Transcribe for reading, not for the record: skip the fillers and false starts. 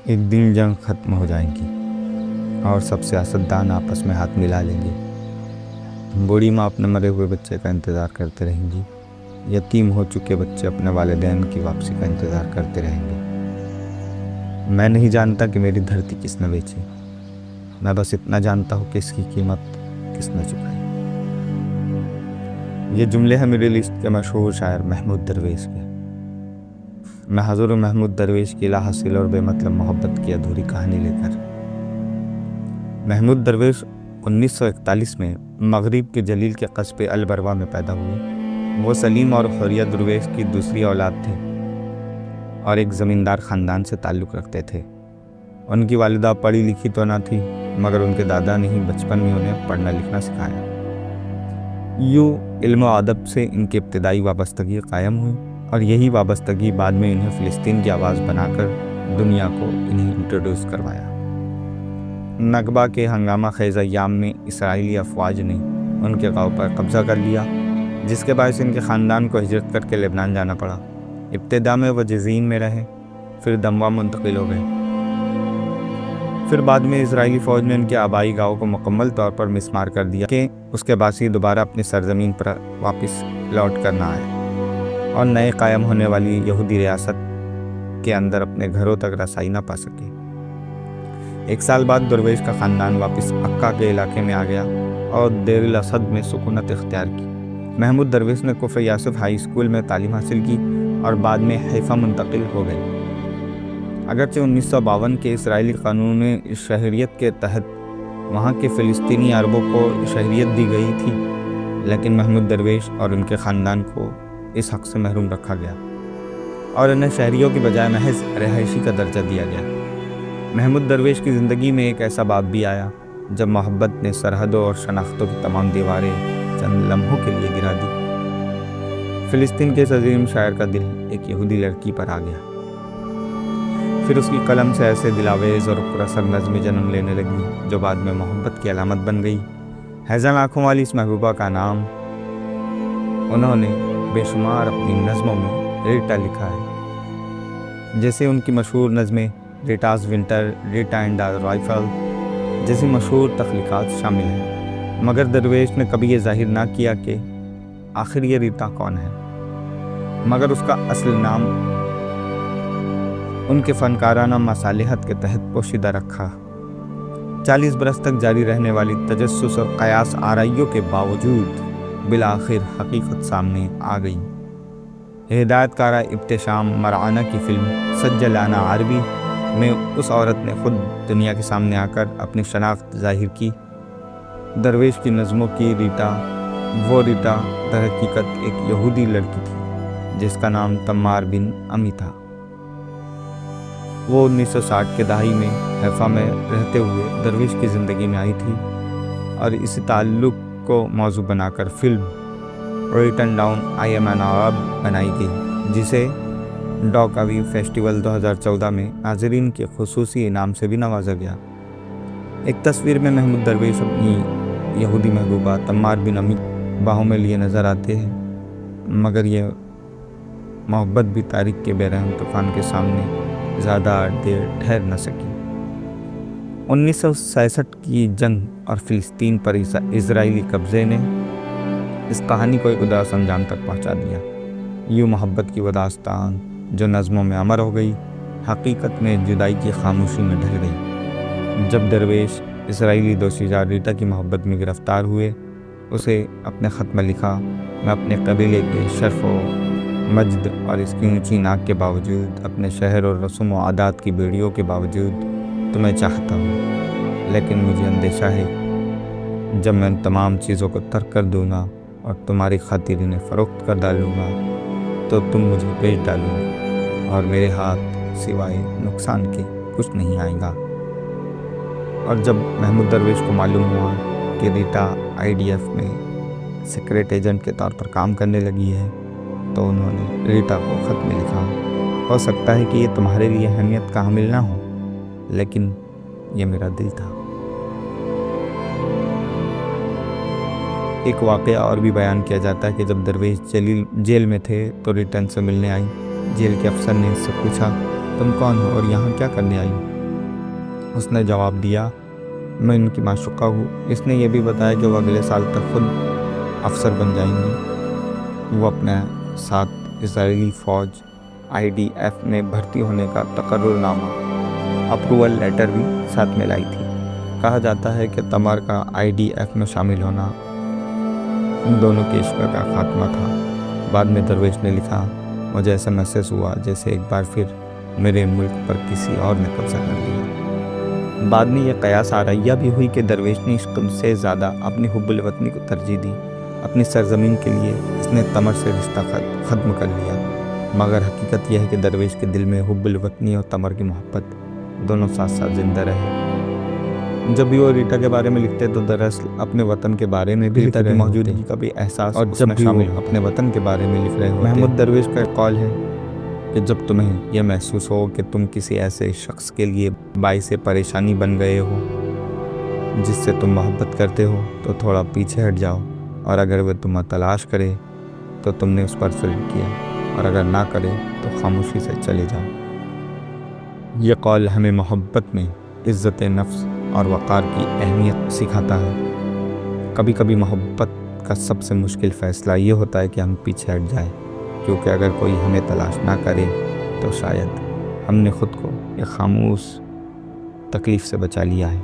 ایک دن جنگ ختم ہو جائیں گی اور سب سیاستدان آپس میں ہاتھ ملا لیں گے۔ بوڑھی ماں اپنے مرے ہوئے بچے کا انتظار کرتے رہیں گی۔ یتیم ہو چکے بچے اپنے والدین کی واپسی کا انتظار کرتے رہیں گے۔ میں نہیں جانتا کہ میری دھرتی کس نے بیچی، میں بس اتنا جانتا ہوں کہ اس کی قیمت کس نے چکائی۔ یہ جملے ہیں مڈل ایسٹ کے مشہور شاعر محمود درویش کے۔ میں حضور محمود درویش کی لا حاصل اور بے مطلب محبت کی ادھوری کہانی لے کر۔ محمود درویش 1941 میں مغرب کے جلیل کے قصبے البروا میں پیدا ہوئے۔ وہ سلیم اور حوریہ درویش کی دوسری اولاد تھے اور ایک زمیندار خاندان سے تعلق رکھتے تھے۔ ان کی والدہ پڑھی لکھی تو نہ تھی، مگر ان کے دادا نے ہی بچپن میں انہیں پڑھنا لکھنا سکھایا۔ یوں علم و ادب سے ان کی ابتدائی وابستگی قائم ہوئی اور یہی وابستگی بعد میں انہیں فلسطین کی آواز بنا کر دنیا کو انہیں انٹروڈیوس کروایا۔ نکبہ کے ہنگامہ خیز ایام میں اسرائیلی افواج نے ان کے گاؤں پر قبضہ کر لیا، جس کے باعث ان کے خاندان کو ہجرت کر کے لبنان جانا پڑا۔ ابتدا میں وہ جزین میں رہے، پھر دموع منتقل ہو گئے۔ پھر بعد میں اسرائیلی فوج نے ان کے آبائی گاؤں کو مکمل طور پر مسمار کر دیا کہ اس کے باعث دوبارہ اپنی سرزمین پر واپس لوٹ کر نہ آئے اور نئے قائم ہونے والی یہودی ریاست کے اندر اپنے گھروں تک رسائی نہ پا سکے۔ 1 سال بعد درویش کا خاندان واپس عکا کے علاقے میں آ گیا اور دیر الاسد میں سکونت اختیار کی۔ محمود درویش نے کفر یاسف ہائی اسکول میں تعلیم حاصل کی اور بعد میں حیفا منتقل ہو گئے۔ اگرچہ 1952 کے اسرائیلی قانون شہریت کے تحت وہاں کے فلسطینی عربوں کو شہریت دی گئی تھی، لیکن محمود درویش اور ان کے خاندان کو اس حق سے محروم رکھا گیا اور انہیں شہریوں کی بجائے محض رہائشی کا درجہ دیا گیا۔ محمود درویش کی زندگی میں ایک ایسا باب بھی آیا جب محبت نے سرحدوں اور شناختوں کی تمام دیواریں چند لمحوں کے لیے گرا دی۔ فلسطین کے اس عظیم شاعر کا دل ایک یہودی لڑکی پر آ گیا۔ پھر اس کی قلم سے ایسے دلاویز اور پراثر نظمیں جنم لینے لگی جو بعد میں محبت کی علامت بن گئی۔ حیزن آنکھوں والی اس محبوبہ کا نام انہوں نے بے شمار اپنی نظموں میں ریٹا لکھا ہے، جیسے ان کی مشہور نظمیں ریٹاز ونٹر، ریٹا اینڈ رائفل جیسی مشہور تخلیقات شامل ہیں۔ مگر درویش نے کبھی یہ ظاہر نہ کیا کہ آخر یہ ریتا کون ہے، مگر اس کا اصل نام ان کے فنکارانہ مصالحت کے تحت پوشیدہ رکھا۔ 40 برس تک جاری رہنے والی تجسس اور قیاس آرائیوں کے باوجود بالآخر حقیقت سامنے آ گئی۔ ہدایت کارہ ابتشام مرعانہ کی فلم سجل انا عربی میں اس عورت نے خود دنیا کے سامنے آ کر اپنی شناخت ظاہر کی۔ درویش کی نظموں کی ریٹا، وہ ریٹا در حقیقت ایک یہودی لڑکی تھی جس کا نام تمار بن امی تھا۔ وہ 1960 کے دہائی میں حیفا میں رہتے ہوئے درویش کی زندگی میں آئی تھی اور اسی تعلق کو موضوع بنا کر film written down I am an Arab بنائی گئی، جسے ڈاک اوی فیسٹیول 2014 میں ناظرین کے خصوصی انعام سے بھی نوازا گیا۔ ایک تصویر میں محمود درویش اپنی یہودی محبوبہ تمار بن امی باہوں میں لیے نظر آتے ہیں، مگر یہ محبت بھی تاریخ کے بے رحم طوفان کے سامنے زیادہ دیر ٹھہر نہ سکی۔ 1967 کی جنگ اور فلسطین پر اسرائیلی قبضے نے اس کہانی کو ایک اداس انجام تک پہنچا دیا۔ یوں محبت کی وہ داستان جو نظموں میں امر ہو گئی، حقیقت میں جدائی کی خاموشی میں ڈھل گئی۔ جب درویش اسرائیلی دوشیزہ ریٹا کی محبت میں گرفتار ہوئے، اسے اپنے خط میں لکھا، میں اپنے قبیلے کے شرف و مجد اور اس کی اونچی ناک کے باوجود، اپنے شہر اور رسوم و عادات کی بیڑیوں کے باوجود تمہیں چاہتا ہوں، لیکن مجھے اندیشہ ہے جب میں ان تمام چیزوں کو ترک کر دوں گا اور تمہاری خاطر انہیں فروخت کر ڈالوں گا تو تم مجھے بیچ ڈالو گے اور میرے ہاتھ سوائے نقصان کے کچھ نہیں آئے گا۔ اور جب محمود درویش کو معلوم ہوا کہ ریٹا IDF میں سیکرٹ ایجنٹ کے طور پر کام کرنے لگی ہے تو انہوں نے ریٹا کو خط میں لکھا، ہو سکتا ہے کہ یہ تمہارے لیے اہمیت کا حامل نہ ہو، لیکن یہ میرا دل تھا۔ ایک واقعہ اور بھی بیان کیا جاتا ہے کہ جب درویش جیل میں تھے تو ریٹن سے ملنے آئی۔ جیل کے افسر نے اس سے پوچھا، تم کون ہو اور یہاں کیا کرنے آئی؟ اس نے جواب دیا میں ان کی معشوقہ ہوں۔ اس نے یہ بھی بتایا کہ وہ اگلے سال تک خود افسر بن جائیں گی۔ وہ اپنے ساتھ اسرائیلی فوج IDF میں بھرتی ہونے کا تقرر نامہ اپروول لیٹر بھی ساتھ میں لائی تھی۔ کہا جاتا ہے کہ تمر کا IDF میں شامل ہونا ان دونوں کے عشق کا خاتمہ تھا۔ بعد میں درویش نے لکھا مجھے ایسا محسوس ہوا جیسے ایک بار پھر میرے ملک پر کسی اور نے قبضہ کر لیا۔ بعد میں یہ قیاس آرائیہ بھی ہوئی کہ درویش نے عشق سے زیادہ اپنی حب الوطنی کو ترجیح دی۔ اپنی سرزمین کے لیے اس نے تمر سے رشتہ ختم کر لیا، مگر حقیقت یہ ہے کہ درویش کے دل میں حب الوطنی اور تمر کی محبت دونوں ساتھ ساتھ زندہ رہے۔ جب بھی وہ ریٹا کے بارے میں لکھتے تو دراصل اپنے وطن کے بارے میں بھی ریٹا کی موجودگی کا بھی احساس اور جب بھی وہ اپنے وطن کے بارے میں لکھ رہے ہوتے۔ محمود درویش کا ایک قول ہے کہ جب تمہیں یہ محسوس ہو کہ تم کسی ایسے شخص کے لیے باعث پریشانی بن گئے ہو جس سے تم محبت کرتے ہو تو تھوڑا پیچھے ہٹ جاؤ، اور اگر وہ تمہیں تلاش کرے تو تم نے اس پر ظلم کیا، اور اگر نہ کرے تو خاموشی سے چلے جاؤ۔ یہ قول ہمیں محبت میں عزت نفس اور وقار کی اہمیت سکھاتا ہے۔ کبھی کبھی محبت کا سب سے مشکل فیصلہ یہ ہوتا ہے کہ ہم پیچھے ہٹ جائیں، کیونکہ اگر کوئی ہمیں تلاش نہ کرے تو شاید ہم نے خود کو ایک خاموش تکلیف سے بچا لیا ہے۔